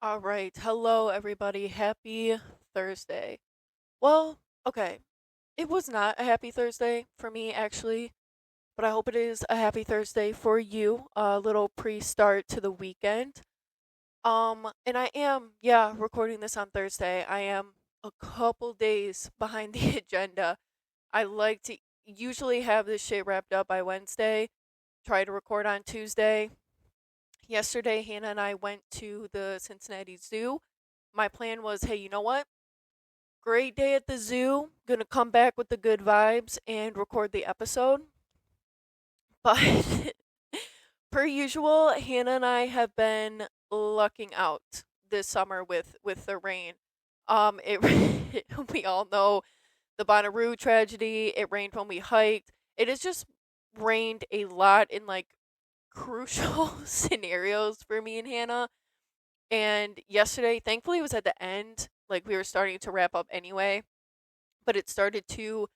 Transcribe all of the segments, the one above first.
All right. Hello, everybody. Happy Thursday. Well, okay. It was not a happy Thursday for me, actually, but I hope it is a happy Thursday for you. A little pre start to the weekend. And I am, yeah, recording this on Thursday. I am a couple days behind the agenda. I like to usually have this shit wrapped up by Wednesday, try to record on Tuesday. Yesterday, Hannah and I went to the Cincinnati Zoo. My plan was, hey, you know what? Great day at the zoo. Gonna come back with the good vibes and record the episode. But per usual, Hannah and I have been lucking out this summer with the rain. It we all know the Bonnaroo tragedy. It rained when we hiked. It has just rained a lot in like crucial scenarios for me and Hannah. And yesterday, thankfully, it was at the end. Like we were starting to wrap up anyway, but it started to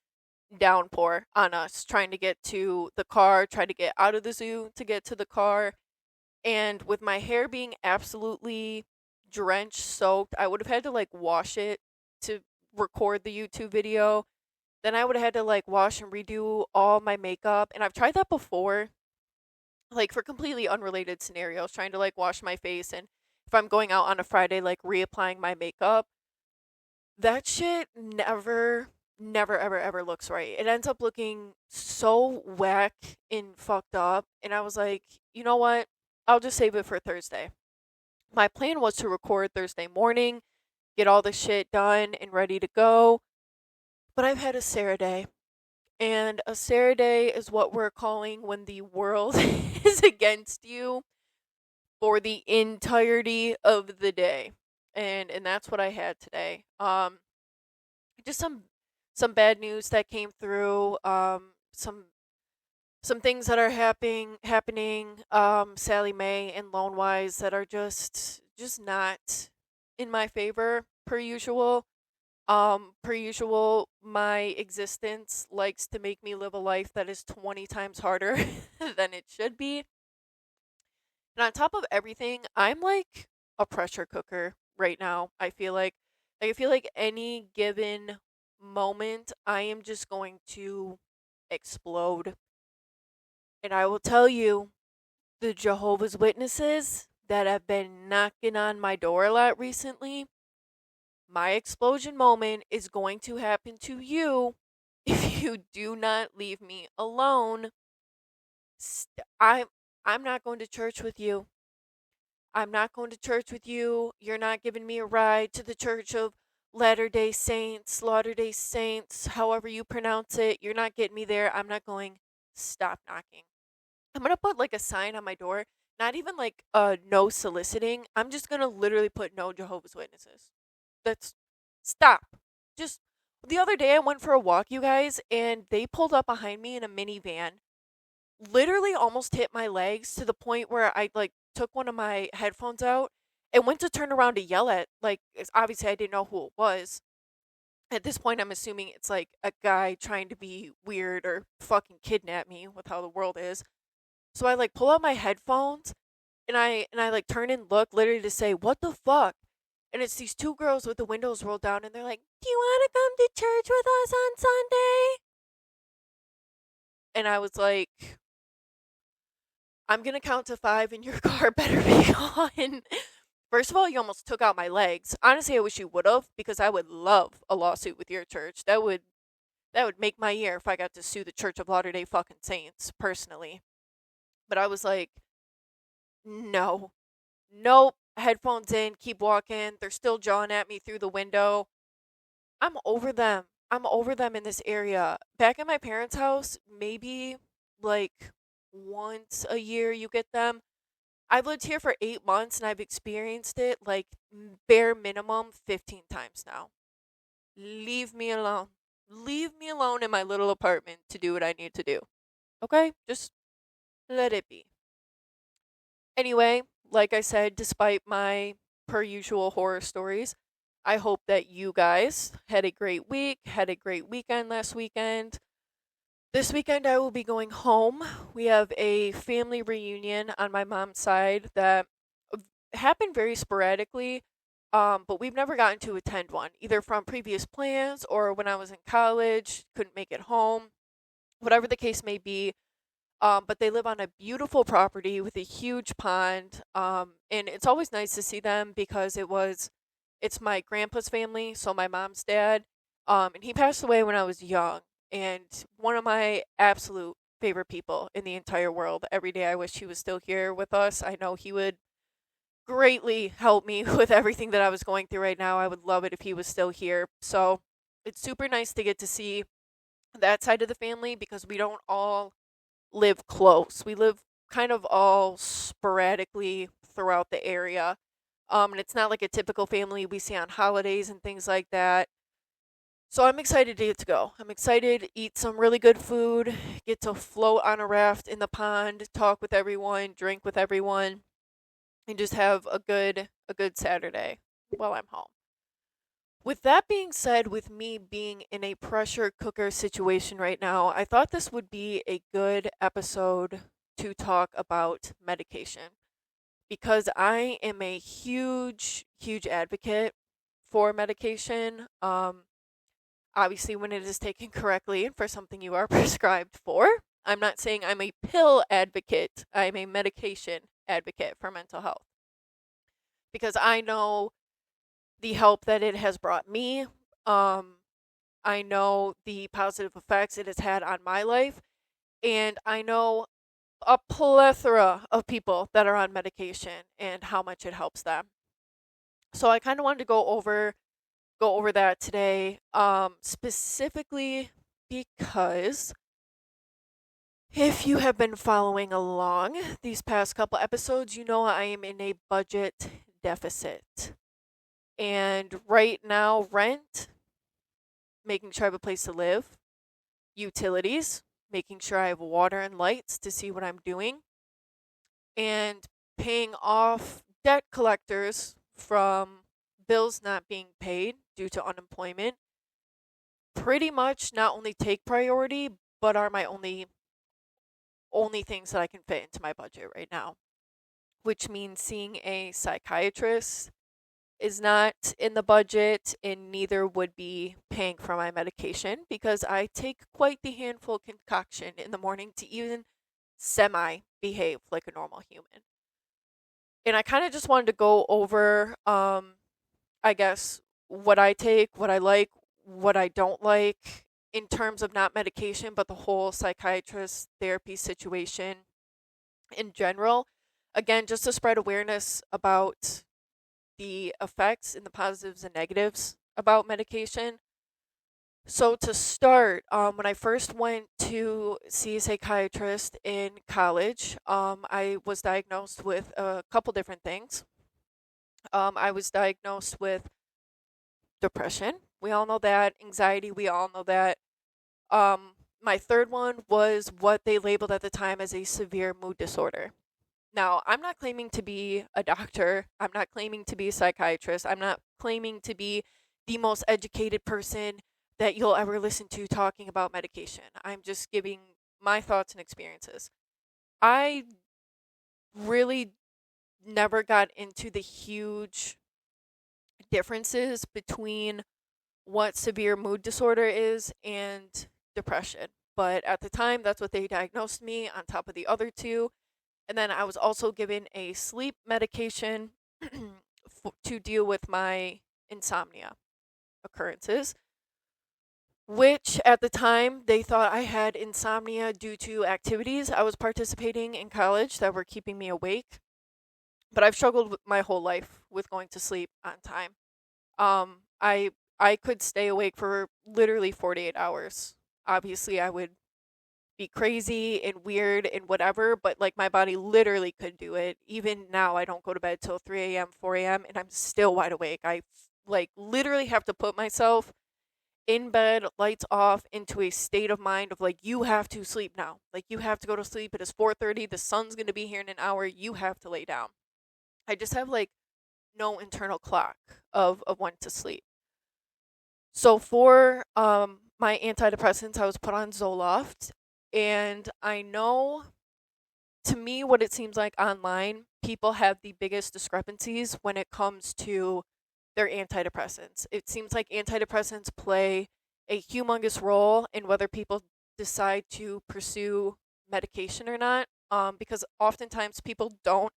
downpour on us trying to get to the car, trying to get out of the zoo to get to the car. And with my hair being absolutely drenched, soaked, I would have had to like wash it to record the YouTube video. Then I would have had to like wash and redo all my makeup. And I've tried that before, like for completely unrelated scenarios, trying to like wash my face and if I'm going out on a Friday, like reapplying my makeup. That shit never, ever looks right. It ends up looking so whack and fucked up. And I was like, you know what? I'll just save it for Thursday. My plan was to record Thursday morning, get all the shit done and ready to go. But I've had a Sarah day. And a Sarah day is what we're calling when the world is against you for the entirety of the day. And that's what I had today. Just some bad news that came through. Some things that are happening. Sally Mae and Lone Wise that are just not in my favor per usual. Per usual, my existence likes to make me live a life that is 20 times harder than it should be. And on top of everything, I'm like a pressure cooker right now. I feel like any given moment I am just going to explode. And I will tell you, the Jehovah's Witnesses that have been knocking on my door a lot recently, my explosion moment is going to happen to you if you do not leave me alone. St- I'm I'm not going to church with you. I'm not going to church with you. You're not giving me a ride to the Church of Latter Day Saints, however you pronounce it. You're not getting me there. I'm not going. Stop knocking. I'm going to put like a sign on my door, not even like no soliciting. I'm just going to literally put no Jehovah's Witnesses. That's stop. Just the other day I went for a walk, you guys, and they pulled up behind me in a minivan, literally almost hit my legs to the point where I like took one of my headphones out and went to turn around to yell at like obviously I didn't know who it was. At this point I'm assuming it's like a guy trying to be weird or fucking kidnap me with how the world is. So I like pull out my headphones and I like turn and look literally to say, "What the fuck?" And it's these two girls with the windows rolled down and they're like, "Do you want to come to church with us on Sunday?" And I was like, I'm gonna count to five and your car better be gone. First of all, you almost took out my legs. Honestly, I wish you would have because I would love a lawsuit with your church. That would make my year if I got to sue the Church of Latter Day fucking Saints personally. But I was like, no, nope. Headphones in, keep walking. They're still jawing at me through the window. I'm over them. I'm over them in this area. Back at my parents' house, maybe like once a year you get them. I've lived here for 8 months and I've experienced it like bare minimum 15 times now. Leave me alone. Leave me alone in my little apartment to do what I need to do. Okay? Just let it be. Anyway, like I said, despite my per usual horror stories, I hope that you guys had a great week, had a great weekend last weekend. This weekend, I will be going home. We have a family reunion on my mom's side that happen very sporadically, but we've never gotten to attend one, either from previous plans or when I was in college, couldn't make it home, whatever the case may be. But they live on a beautiful property with a huge pond. And it's always nice to see them because it's my grandpa's family, so my mom's dad. And he passed away when I was young, and one of my absolute favorite people in the entire world. Every day I wish he was still here with us. I know he would greatly help me with everything that I was going through right now. I would love it if he was still here. So it's super nice to get to see that side of the family because we don't all live close. We live kind of all sporadically throughout the area. And it's not like a typical family we see on holidays and things like that. So I'm excited to get to go. I'm excited to eat some really good food, get to float on a raft in the pond, talk with everyone, drink with everyone, and just have a good Saturday while I'm home. With that being said, with me being in a pressure cooker situation right now, I thought this would be a good episode to talk about medication because I am a huge, huge advocate for medication. Obviously, when it is taken correctly and for something you are prescribed for. I'm not saying I'm a pill advocate, I'm a medication advocate for mental health because I know the help that it has brought me. Um, I know the positive effects it has had on my life, and I know a plethora of people that are on medication and how much it helps them. So I kind of wanted to go over that today, specifically because if you have been following along these past couple episodes, you know I am in a budget deficit. And right now, rent, making sure I have a place to live, utilities, making sure I have water and lights to see what I'm doing, and paying off debt collectors from bills not being paid due to unemployment pretty much not only take priority, but are my only things that I can fit into my budget right now, which means seeing a psychiatrist is not in the budget, and neither would be paying for my medication because I take quite the handful concoction in the morning to even semi behave like a normal human. And I kind of just wanted to go over, I guess, what I take, what I like, what I don't like in terms of not medication, but the whole psychiatrist therapy situation in general. Again, just to spread awareness about the effects and the positives and negatives about medication. So, to start, when I first went to see a psychiatrist in college, I was diagnosed with a couple different things. I was diagnosed with depression. We all know that. Anxiety. We all know that. My third one was what they labeled at the time as a severe mood disorder. Now, I'm not claiming to be a doctor. I'm not claiming to be a psychiatrist. I'm not claiming to be the most educated person that you'll ever listen to talking about medication. I'm just giving my thoughts and experiences. I really never got into the huge differences between what severe mood disorder is and depression. But at the time, that's what they diagnosed me on top of the other two. And then I was also given a sleep medication to deal with my insomnia occurrences, which at the time they thought I had insomnia due to activities I was participating in college that were keeping me awake. But I've struggled with my whole life with going to sleep on time. I could stay awake for literally 48 hours. Obviously, I would be crazy and weird and whatever, but like my body literally could do it. Even now, I don't go to bed till 3 a.m., 4 a.m., and I'm still wide awake. I like literally have to put myself in bed, lights off, into a state of mind of like, you have to sleep now. Like, you have to go to sleep. It is 4:30. The sun's going to be here in an hour. You have to lay down. I just have like no internal clock of when to sleep. So for my antidepressants, I was put on Zoloft, and I know to me what it seems like online. people have the biggest discrepancies when it comes to their antidepressants. It seems like antidepressants play a humongous role in whether people decide to pursue medication or not. Because oftentimes people don't.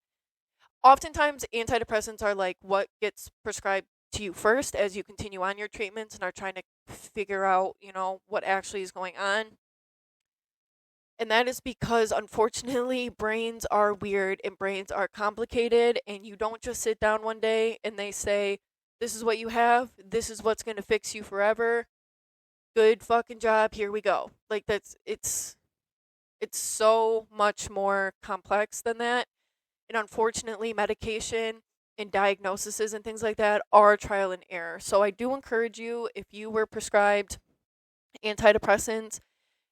Oftentimes, antidepressants are like what gets prescribed to you first as you continue on your treatments and are trying to figure out, what actually is going on. And that is because, unfortunately, brains are weird and brains are complicated. And you don't just sit down one day and they say, this is what you have. This is what's going to fix you forever. Good fucking job. Here we go. Like, it's so much more complex than that. And unfortunately, medication and diagnoses and things like that are trial and error. So I do encourage you, if you were prescribed antidepressants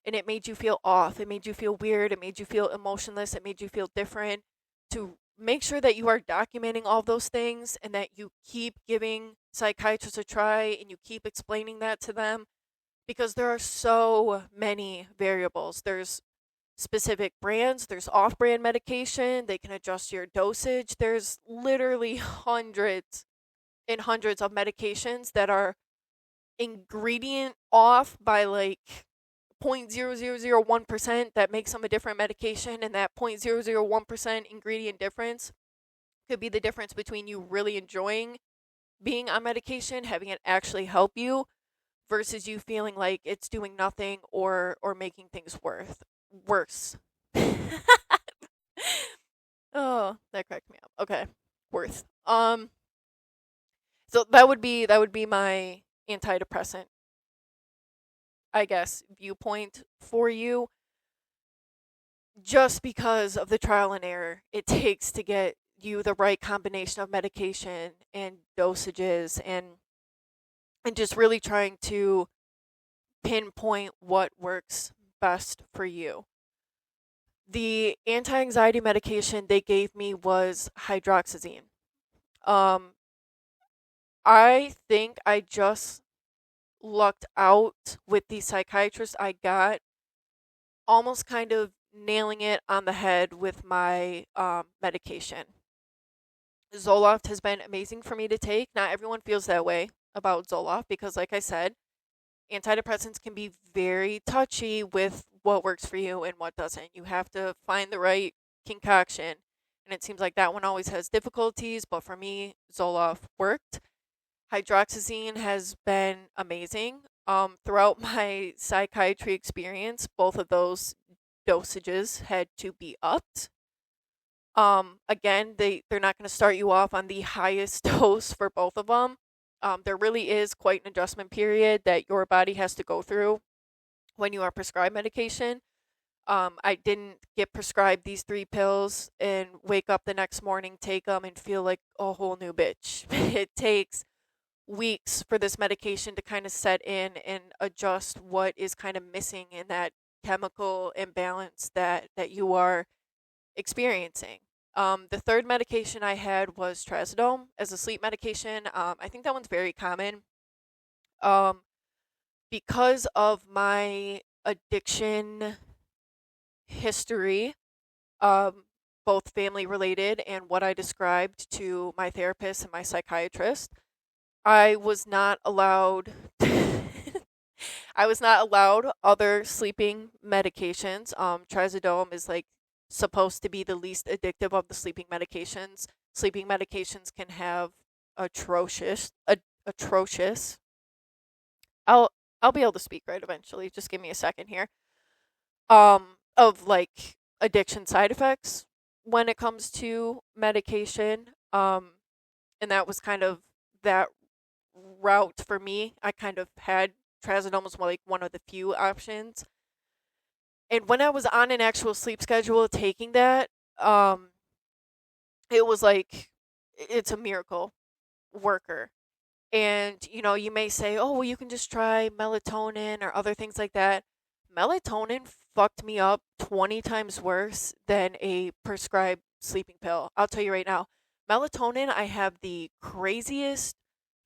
and it made you feel off, it made you feel weird, it made you feel emotionless, it made you feel different, to make sure that you are documenting all those things and that you keep giving psychiatrists a try and you keep explaining that to them, because there are so many variables. There's specific brands, there's off brand medication, they can adjust your dosage. There's literally hundreds and hundreds of medications that are ingredient off by like 0.0001% that makes them a different medication, and that 0.001% ingredient difference could be the difference between you really enjoying being on medication, having it actually help you, versus you feeling like it's doing nothing or making things worse. Oh, that cracked me up. Okay. Worth. So that would be my antidepressant, I guess, viewpoint for you, just because of the trial and error it takes to get you the right combination of medication and dosages, and just really trying to pinpoint what works best for you. The anti-anxiety medication they gave me was hydroxyzine. Um, I think I just lucked out with the psychiatrist I got, almost kind of nailing it on the head with my medication. Zoloft has been amazing for me to take. Not everyone feels that way about Zoloft because, like I said, antidepressants can be very touchy with what works for you and what doesn't. You have to find the right concoction. And it seems like that one always has difficulties, but for me, Zoloft worked. Hydroxyzine has been amazing. Throughout my psychiatry experience, both of those dosages had to be upped. Again, they're not going to start you off on the highest dose for both of them. There really is quite an adjustment period that your body has to go through when you are prescribed medication. I didn't get prescribed these 3 pills and wake up the next morning, take them, and feel like a whole new bitch. It takes weeks for this medication to kind of set in and adjust what is kind of missing in that chemical imbalance that you are experiencing. The third medication I had was trazodone as a sleep medication. I think that one's very common. Um, because of my addiction history, um, both family related and what I described to my therapist and my psychiatrist, I was not allowed. I was not allowed other sleeping medications. Trazodone is like supposed to be the least addictive of the sleeping medications. Sleeping medications can have atrocious. I'll be able to speak right eventually. Just give me a second here. Of like addiction side effects when it comes to medication. And that was kind of that route for me. I kind of had trazodone was like one of the few options. And when I was on an actual sleep schedule taking that, it was like it's a miracle worker. And you may say, "Oh, well, you can just try melatonin or other things like that." Melatonin fucked me up 20 times worse than a prescribed sleeping pill. I'll tell you right now. Melatonin, I have the craziest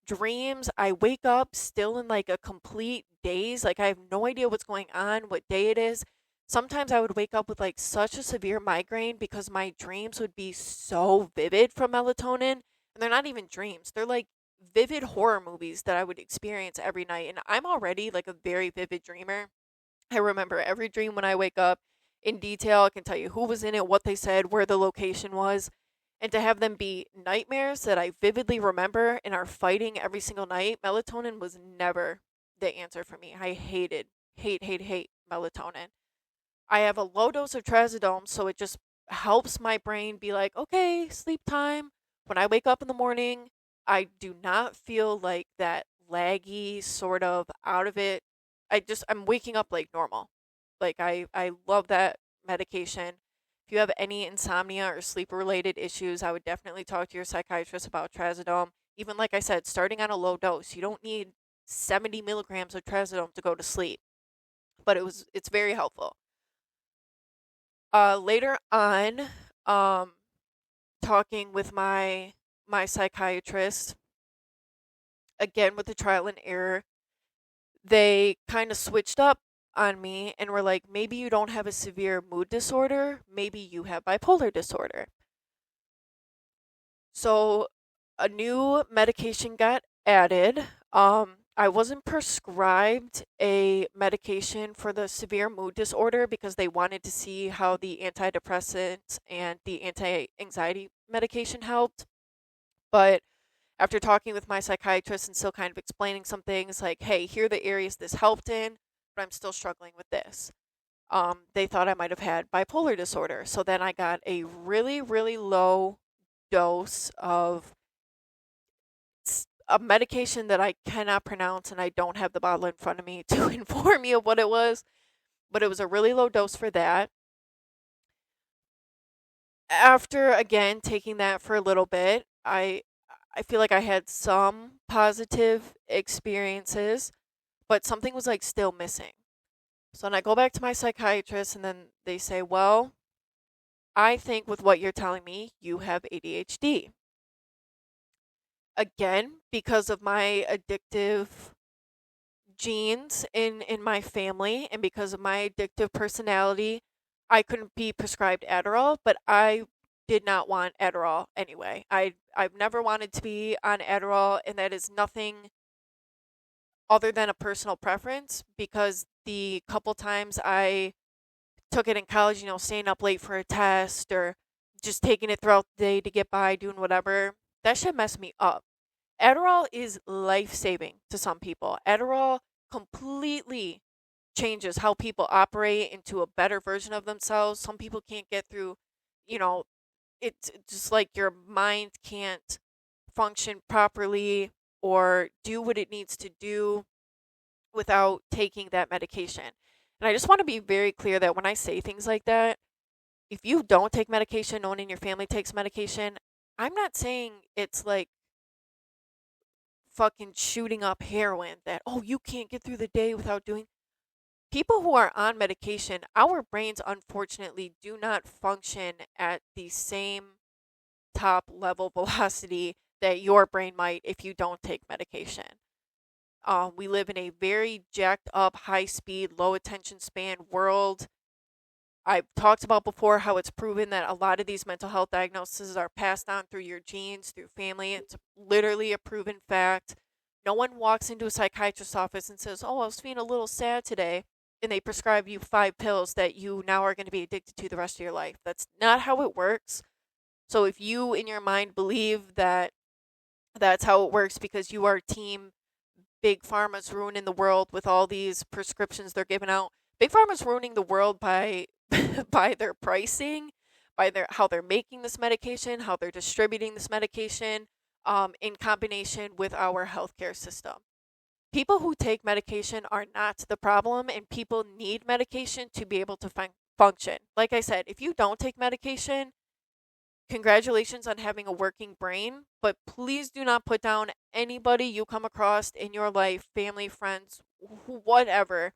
dreams. I wake up still in like a complete daze. Like I have no idea what's going on, what day it is. sometimes I would wake up with like such a severe migraine because my dreams would be so vivid from melatonin. And they're not even dreams, they're like vivid horror movies that I would experience every night. And I'm already like a very vivid dreamer. I remember every dream when I wake up in detail. I can tell you who was in it, what they said, where the location was. And to have them be nightmares that I vividly remember and are fighting every single night, melatonin was never the answer for me. I hate melatonin. I have a low dose of trazodone, so it just helps my brain be like, okay, sleep time. When I wake up in the morning, I do not feel like that laggy sort of out of it. I'm waking up like normal. Like I love that medication. If you have any insomnia or sleep related issues, I would definitely talk to your psychiatrist about trazodone. Even like I said, starting on a low dose. You don't need 70 milligrams of trazodone to go to sleep, but it's very helpful. Later on, um, talking with my psychiatrist, again with the trial and error, they kind of switched up on me and were like, maybe you don't have a severe mood disorder, maybe you have bipolar disorder. So a new medication got added. I wasn't prescribed a medication for the severe mood disorder because they wanted to see how the antidepressants and the anti anxiety medication helped. But after talking with my psychiatrist and still kind of explaining some things like, hey, here are the areas this helped in, but I'm still struggling with this. They thought I might have had bipolar disorder. So then I got a really, really low dose of a medication that I cannot pronounce, and I don't have the bottle in front of me to inform me of what it was, but it was a really low dose for that. After again taking that for a little bit, I feel like I had some positive experiences, but something was like still missing. So then I go back to my psychiatrist and then they say, "Well, I think with what you're telling me, you have ADHD." Again, because of my addictive genes in my family and because of my addictive personality, I couldn't be prescribed Adderall, but I did not want Adderall anyway. I've never wanted to be on Adderall, and that is nothing other than a personal preference because the couple times I took it in college, staying up late for a test or just taking it throughout the day to get by doing whatever, that shit messed me up. Adderall is life saving to some people. Adderall completely changes how people operate into a better version of themselves. Some people can't get through, you know, it's just like your mind can't function properly or do what it needs to do without taking that medication. And I just want to be very clear that when I say things like that, if you don't take medication, no one in your family takes medication, I'm not saying it's like fucking shooting up heroin that, oh, you can't get through the day without doing. People who are on medication, our brains unfortunately do not function at the same top level velocity that your brain might if you don't take medication. We live in a very jacked up, high speed, low attention span world. I've talked about before how it's proven that a lot of these mental health diagnoses are passed on through your genes, through family. It's literally a proven fact. No one walks into a psychiatrist's office and says, "Oh, I was feeling a little sad today," and they prescribe you 5 pills that you now are going to be addicted to the rest of your life. That's not how it works. So if you in your mind believe that that's how it works because you are team big pharma's ruining the world with all these prescriptions they're giving out. Big pharma's ruining the world by by their pricing, by their how they're making this medication, how they're distributing this medication, in combination with our healthcare system. People who take medication are not the problem, and people need medication to be able to function. Like I said, if you don't take medication, congratulations on having a working brain, but please do not put down anybody you come across in your life, family, friends, whatever,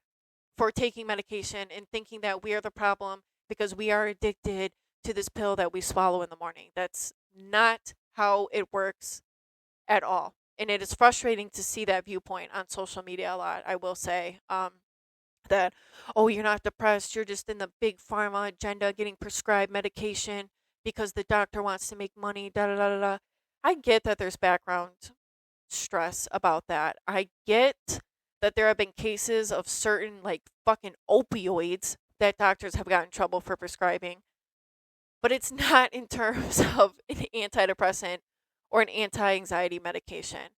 for taking medication and thinking that we are the problem because we are addicted to this pill that we swallow in the morning. That's not how it works at all. And it is frustrating to see that viewpoint on social media a lot, I will say. that, oh, you're not depressed, you're just in the big pharma agenda getting prescribed medication because the doctor wants to make money, da da da da. Da. I get that there's background stress about that. I get that there have been cases of certain like fucking opioids that doctors have gotten in trouble for prescribing, but it's not in terms of an antidepressant or an anti-anxiety medication.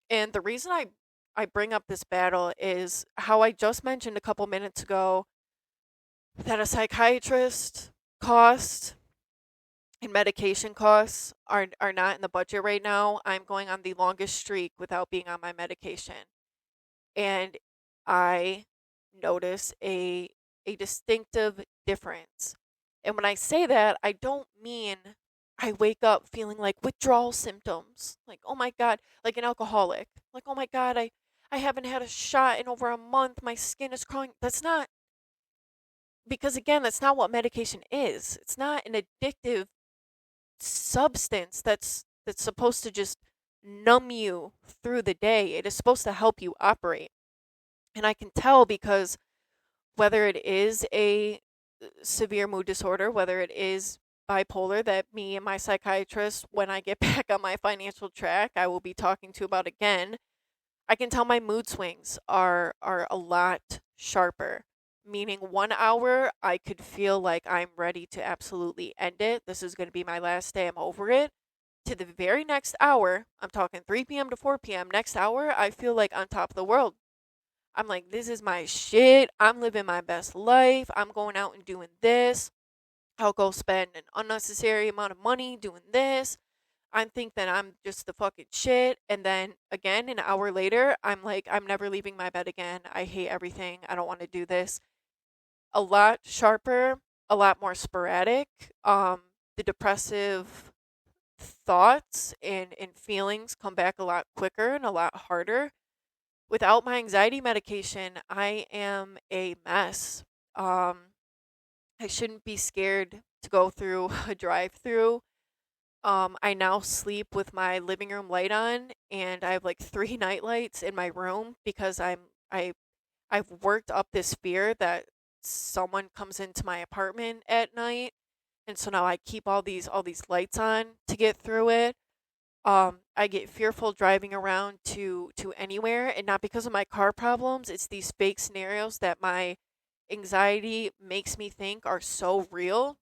And the reason I bring up this battle is how I just mentioned a couple minutes ago that a psychiatrist cost and medication costs are not in the budget right now. I'm going on the longest streak without being on my medication. And I notice a distinctive difference. And when I say that, I don't mean I wake up feeling like withdrawal symptoms. Like, oh my God, like an alcoholic. Like, oh my God, I haven't had a shot in over a month. My skin is crawling. That's not, because again, that's not what medication is. It's not an addictive substance that's supposed to just numb you through the day. It is supposed to help you operate. And I can tell because whether it is a severe mood disorder, whether it is bipolar, that me and my psychiatrist, when I get back on my financial track, I will be talking to about again. I can tell my mood swings are a lot sharper. Meaning 1 hour I could feel like I'm ready to absolutely end it. This is going to be my last day. I'm over it. To the very next hour, I'm talking 3 p.m. to 4 p.m. Next hour, I feel like on top of the world. I'm like, this is my shit. I'm living my best life. I'm going out and doing this. I'll go spend an unnecessary amount of money doing this. I think that I'm just the fucking shit. And then again, an hour later, I'm like, I'm never leaving my bed again. I hate everything. I don't want to do this. A lot sharper, a lot more sporadic. The depressive thoughts and feelings come back a lot quicker and a lot harder. Without my anxiety medication, I am a mess. I shouldn't be scared to go through a drive-through. I now sleep with my living room light on, and I have like three night lights in my room because I I've worked up this fear that someone comes into my apartment at night, and so now I keep all these lights on to get through it. I get fearful driving around to anywhere, and not because of my car problems. It's these fake scenarios that my anxiety makes me think are so real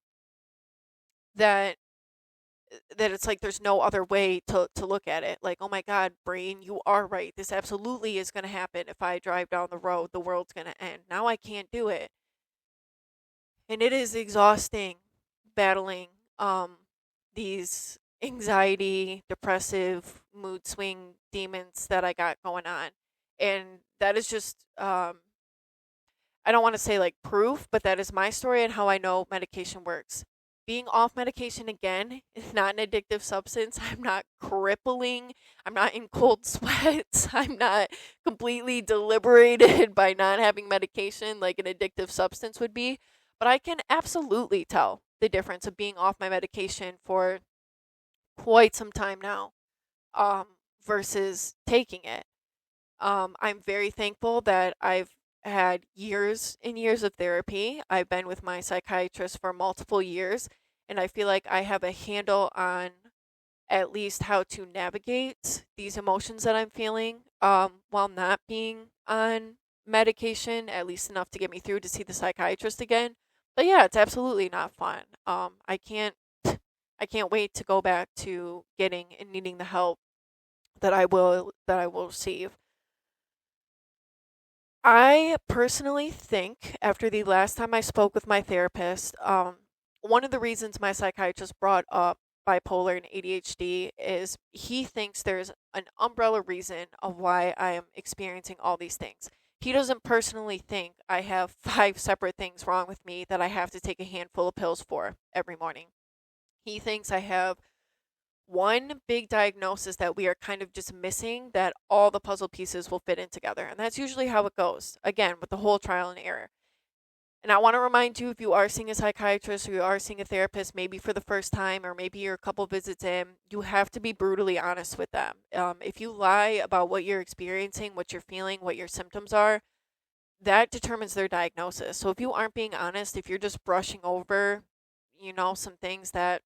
that it's like there's no other way to look at it. Like, oh my God, brain, you are right. This absolutely is going to happen. If I drive down the road, the world's going to end. Now I can't do it. And it is exhausting battling these anxiety, depressive, mood swing demons that I got going on. And that is just I don't want to say like proof, but that is my story and how I know medication works. Being off medication again is not an addictive substance. I'm not crippling. I'm not in cold sweats. I'm not completely deliberated by not having medication like an addictive substance would be. But I can absolutely tell the difference of being off my medication for quite some time now um, versus taking it. I'm very thankful that I've had years and years of therapy. I've been with my psychiatrist for multiple years, and I feel like I have a handle on at least how to navigate these emotions that I'm feeling while not being on medication, at least enough to get me through to see the psychiatrist again. But yeah, it's absolutely not fun. I can't wait to go back to getting and needing the help that I will receive. I personally think after the last time I spoke with my therapist, one of the reasons my psychiatrist brought up bipolar and ADHD is he thinks there's an umbrella reason of why I am experiencing all these things. He doesn't personally think I have five separate things wrong with me that I have to take a handful of pills for every morning. He thinks I have one big diagnosis that we are kind of just missing that all the puzzle pieces will fit in together. And that's usually how it goes, again, with the whole trial and error. And I want to remind you if you are seeing a psychiatrist or you are seeing a therapist, maybe for the first time or maybe you're a couple visits in, you have to be brutally honest with them. If you lie about what you're experiencing, what you're feeling, what your symptoms are, that determines their diagnosis. So if you aren't being honest, if you're just brushing over, some things that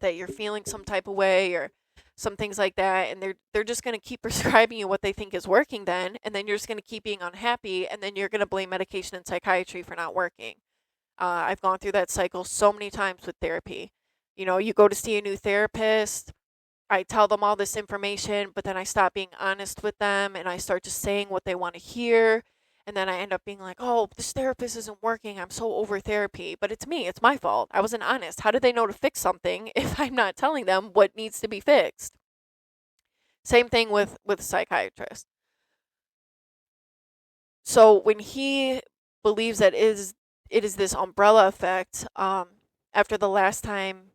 you're feeling some type of way or some things like that, and they're just going to keep prescribing you what they think is working then, and then you're just going to keep being unhappy, and then you're going to blame medication and psychiatry for not working. I've gone through that cycle so many times with therapy. You go to see a new therapist, I tell them all this information, but then I stop being honest with them and I start just saying what they want to hear. And then I end up being like, oh, this therapist isn't working. I'm so over therapy. But it's me. It's my fault. I wasn't honest. How do they know to fix something if I'm not telling them what needs to be fixed? Same thing with a psychiatrist. So when he believes that it is this umbrella effect, after the last time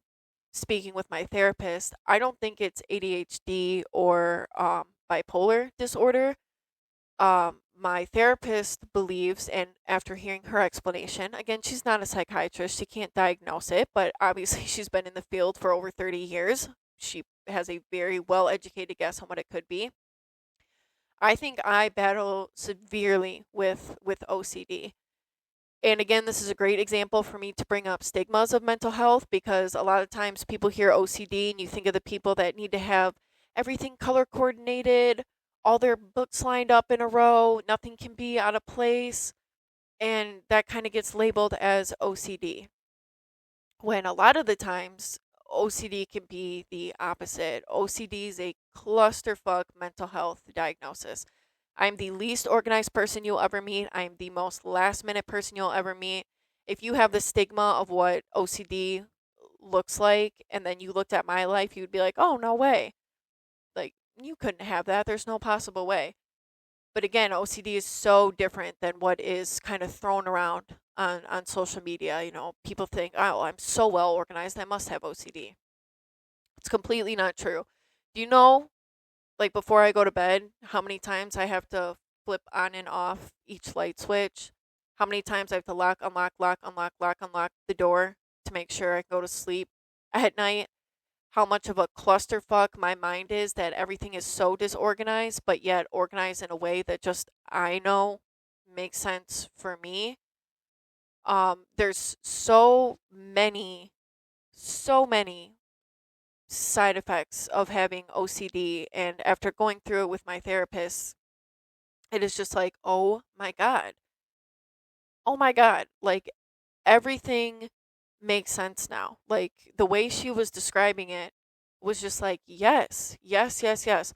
speaking with my therapist, I don't think it's ADHD or bipolar disorder. My therapist believes, and after hearing her explanation, again, she's not a psychiatrist, she can't diagnose it, but obviously she's been in the field for over 30 years. She has a very well educated guess on what it could be. I think I battle severely with OCD. And again, this is a great example for me to bring up stigmas of mental health, because a lot of times people hear OCD and you think of the people that need to have everything color coordinated, all their books lined up in a row, nothing can be out of place, and that kind of gets labeled as OCD. When a lot of the times OCD can be the opposite. OCD is a clusterfuck mental health diagnosis. I'm the least organized person you'll ever meet. I'm the most last minute person you'll ever meet. If you have the stigma of what OCD looks like, and then you looked at my life, you'd be like, oh, no way. Like, you couldn't have that. There's no possible way. But again, OCD is so different than what is kind of thrown around on social media. People think, oh, I'm so well organized, I must have OCD. It's completely not true. Do you know, like before I go to bed, how many times I have to flip on and off each light switch? How many times I have to lock the door to make sure I can go to sleep at night? How much of a clusterfuck my mind is, that everything is so disorganized, but yet organized in a way that just I know makes sense for me. There's so many side effects of having OCD, and after going through it with my therapist, it is just like, oh my god, like everything makes sense now. Like the way she was describing it was just like, yes, yes, yes, yes.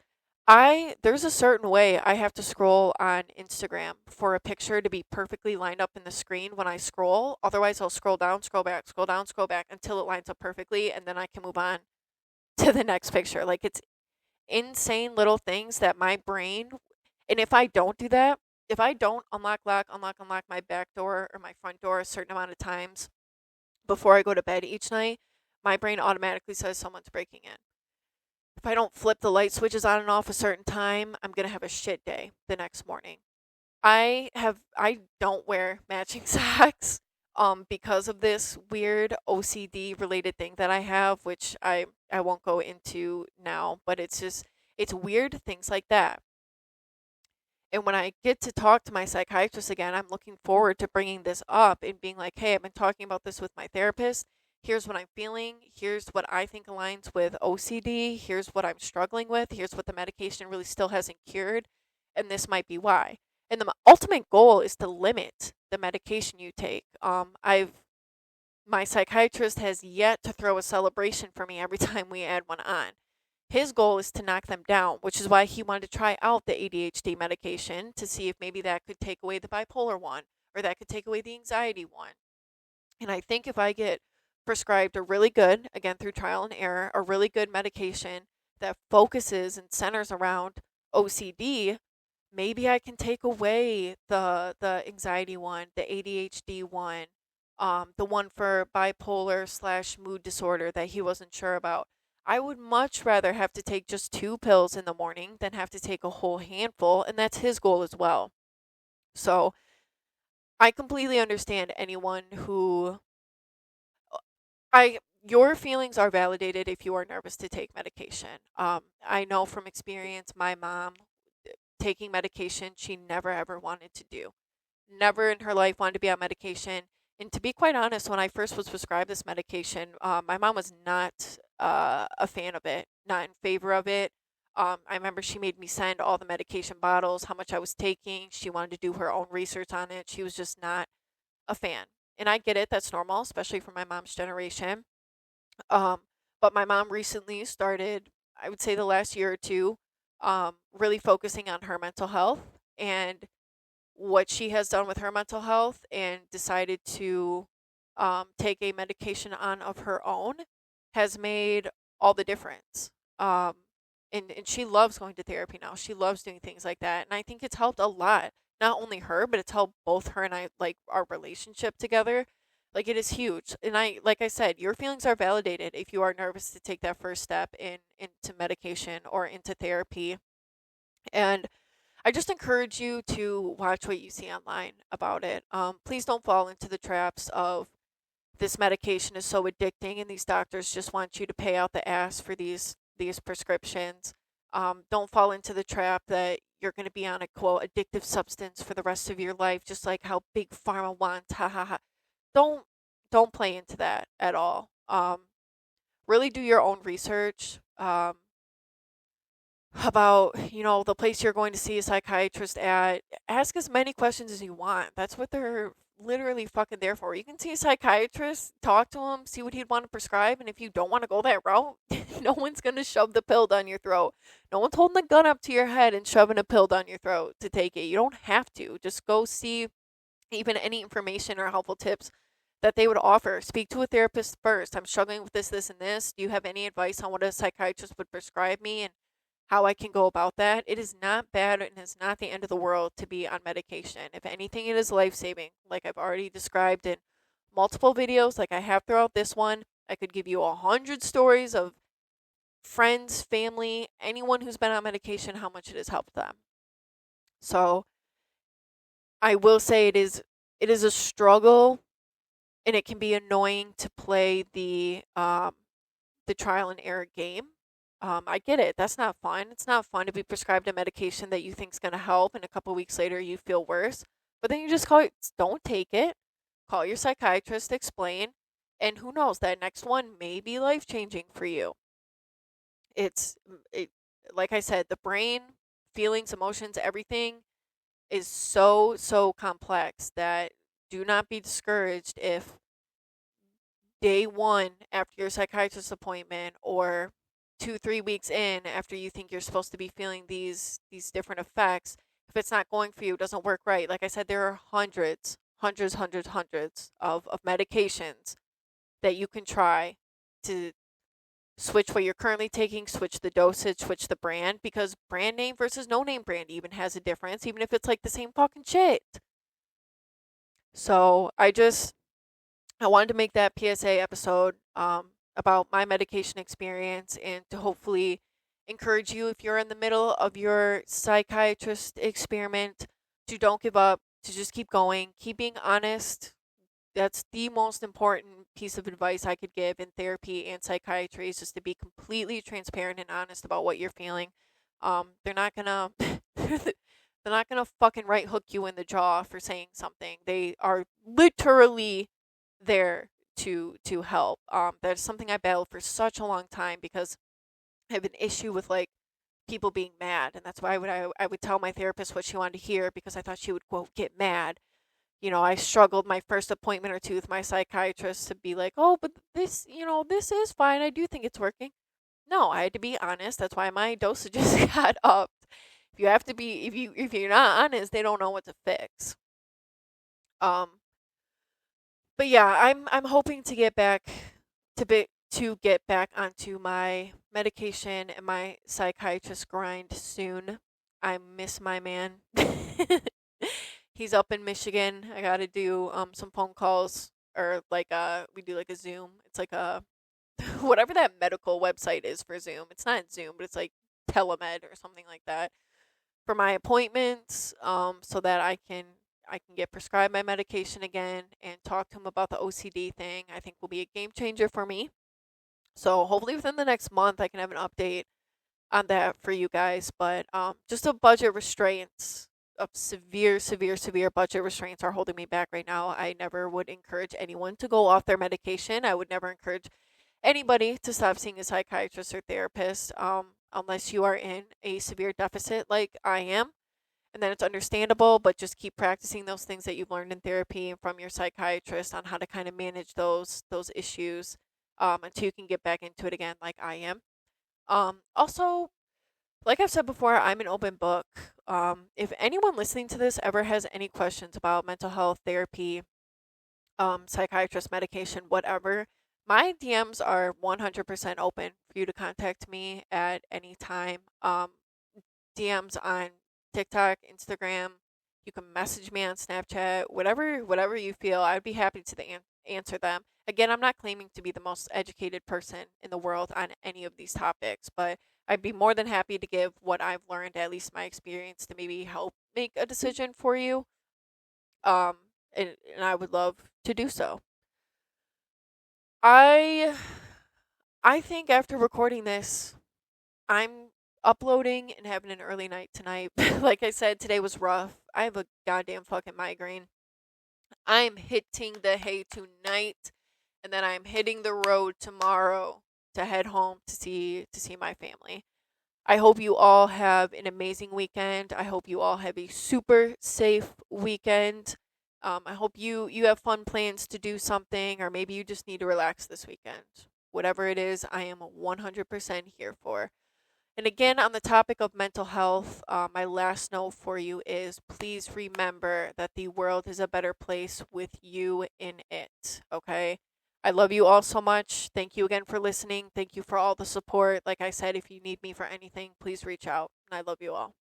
There's a certain way I have to scroll on Instagram for a picture to be perfectly lined up in the screen when I scroll. Otherwise, I'll scroll down, scroll back, scroll down, scroll back until it lines up perfectly, and then I can move on to the next picture. Like it's insane little things that my brain, and if I don't do that, if I don't unlock my back door or my front door a certain amount of times before I go to bed each night, my brain automatically says someone's breaking in. If I don't flip the light switches on and off a certain time, I'm going to have a shit day the next morning. I don't wear matching socks because of this weird OCD related thing that I have, which I won't go into now, but it's weird things like that. And when I get to talk to my psychiatrist again, I'm looking forward to bringing this up and being like, hey, I've been talking about this with my therapist. Here's what I'm feeling. Here's what I think aligns with OCD. Here's what I'm struggling with. Here's what the medication really still hasn't cured. And this might be why. And the ultimate goal is to limit the medication you take. My psychiatrist has yet to throw a celebration for me every time we add one on. His goal is to knock them down, which is why he wanted to try out the ADHD medication to see if maybe that could take away the bipolar one, or that could take away the anxiety one. And I think if I get prescribed a really good, again through trial and error, a really good medication that focuses and centers around OCD, maybe I can take away the anxiety one, the ADHD one, the one for bipolar/mood disorder that he wasn't sure about. I would much rather have to take just 2 pills in the morning than have to take a whole handful, and that's his goal as well. So I completely understand anyone who I your feelings are validated if you are nervous to take medication. I know from experience, my mom taking medication she never ever wanted to do. never in her life wanted to be on medication. And to be quite honest, when I first was prescribed this medication, my mom was not a fan of it, not in favor of it. I remember she made me send all the medication bottles, how much I was taking. She wanted to do her own research on it. She was just not a fan. And I get it, that's normal, especially for my mom's generation. Um, but my mom recently started, I would say the last year or two, really focusing on her mental health and what she has done with her mental health and decided to take a medication on of her own has made all the difference. Um, and she loves going to therapy now. She loves doing things like that. And I think it's helped a lot. Not only her, but it's helped both her and I, like our relationship together. Like it is huge. And like I said, your feelings are validated if you are nervous to take that first step into medication or into therapy. And I just encourage you to watch what you see online about it. Please don't fall into the traps of this medication is so addicting, and these doctors just want you to pay out the ass for these prescriptions. Don't fall into the trap that you're going to be on a quote addictive substance for the rest of your life, just like how big pharma wants. Ha ha ha. Don't don't play into that at all. Really do your own research. About the place you're going to see a psychiatrist at. Ask as many questions as you want. That's what they're literally fucking there for. You can see a psychiatrist, talk to him, see what he'd want to prescribe, and if you don't want to go that route, no one's going to shove the pill down your throat. No one's holding a gun up to your head and shoving a pill down your throat to take it. You don't have to. Just go see even any information or helpful tips that they would offer. Speak to a therapist first. I'm struggling with this, and this. Do you have any advice on what a psychiatrist would prescribe me and how I can go about that? It is not bad and it's not the end of the world to be on medication. If anything, it is life saving, like I've already described in multiple videos, like I have throughout this one. I could give you 100 stories of friends, family, anyone who's been on medication, how much it has helped them. So I will say it is a struggle, and it can be annoying to play the trial and error game. I get it. That's not fun. It's not fun to be prescribed a medication that you think is going to help, and a couple weeks later you feel worse. But then you just don't take it. Call your psychiatrist, explain, and who knows, that next one may be life changing for you. It like I said, the brain, feelings, emotions, everything is so complex that do not be discouraged if day one after your psychiatrist appointment, or 2 3 weeks in after you think you're supposed to be feeling these different effects, if it's not going for you, doesn't work right. Like I said, there are hundreds of medications that you can try to switch what you're currently taking, switch the dosage, switch the brand, because brand name versus no name brand even has a difference, even if it's like the same fucking shit. So I wanted to make that PSA episode about my medication experience, and to hopefully encourage you, if you're in the middle of your psychiatrist experiment, to don't give up, to just keep going, keep being honest. That's the most important piece of advice I could give in therapy and psychiatry, is just to be completely transparent and honest about what you're feeling. They're not gonna they're not gonna fucking right hook you in the jaw for saying something. They are literally there to help. That's something I battled for such a long time, because I have an issue with like people being mad, and that's why I would tell my therapist what she wanted to hear, because I thought she would quote get mad. I struggled my first appointment or two with my psychiatrist to be like, oh, but this is fine. I do think it's working. No, I had to be honest. That's why my dosages got up. If you have to be, if you're not honest, they don't know what to fix. Um, but yeah, I'm hoping to get back to get back onto my medication and my psychiatrist grind soon. I miss my man. He's up in Michigan. I got to do some phone calls, or like we do like a Zoom. It's like a whatever that medical website is for Zoom. It's not Zoom, but it's like telemed or something like that, for my appointments, so that I can get prescribed my medication again and talk to him about the OCD thing. I think will be a game changer for me. So hopefully within the next month I can have an update on that for you guys. But just a budget restraints severe budget restraints are holding me back right now. I never would encourage anyone to go off their medication. I would never encourage anybody to stop seeing a psychiatrist or therapist, unless you are in a severe deficit like I am. And then it's understandable, but just keep practicing those things that you've learned in therapy and from your psychiatrist on how to kind of manage those issues, until you can get back into it again, like I am. Also, like I've said before, I'm an open book. If anyone listening to this ever has any questions about mental health therapy, psychiatrist, medication, whatever, my DMs are 100% open for you to contact me at any time. DMs on TikTok, Instagram. You can message me on Snapchat, whatever you feel. I'd be happy to answer them. Again, I'm not claiming to be the most educated person in the world on any of these topics, but I'd be more than happy to give what I've learned, at least my experience, to maybe help make a decision for you. Um, and I would love to do so. I I think after recording this, I'm uploading and having an early night tonight. Like I said, today was rough. I have a goddamn fucking migraine. I'm hitting the hay tonight, and then I'm hitting the road tomorrow to head home to see my family. I hope you all have an amazing weekend. I hope you all have a super safe weekend. I hope you have fun plans to do something, or maybe you just need to relax this weekend. Whatever it is, I am 100% here for. And again, on the topic of mental health, my last note for you is please remember that the world is a better place with you in it. Okay? I love you all so much. Thank you again for listening. Thank you for all the support. Like I said, if you need me for anything, please reach out. And I love you all.